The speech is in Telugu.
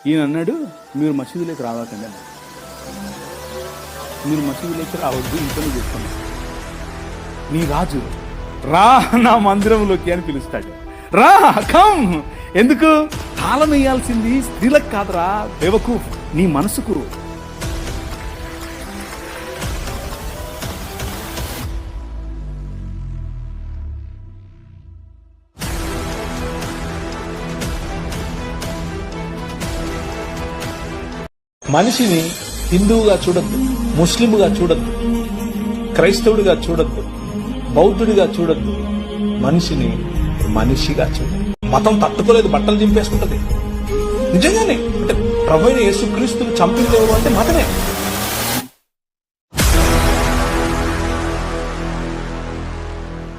ఈయన అన్నాడు, మీరు మసీదులోకి రావకండి అన్నాడు. మీరు మసీదులోకి రావద్దు, ఇంట్లోనే చేసుకోండి. నీ రాజు రా నా మందిరంలోకి అని పిలుస్తాడు. రా, కమ్. ఎందుకు? తాళం వేయాల్సింది స్త్రీలకు కాదురా బేవకూఫ్, నీ మనసుకు. మనిషిని హిందువుగా చూడద్దు, ముస్లింగా చూడద్దు, క్రైస్తవుడిగా చూడద్దు, బౌద్ధుడిగా చూడద్దు. మనిషిని మనిషిగా చూడద్దు. మతం తట్టుకోలేదు, బట్టలు చింపేసుకుంటది. నిజంగానే అంటే ప్రభువైన యేసుక్రీస్తుని చంపింది ఎవరు అంటే మతమే.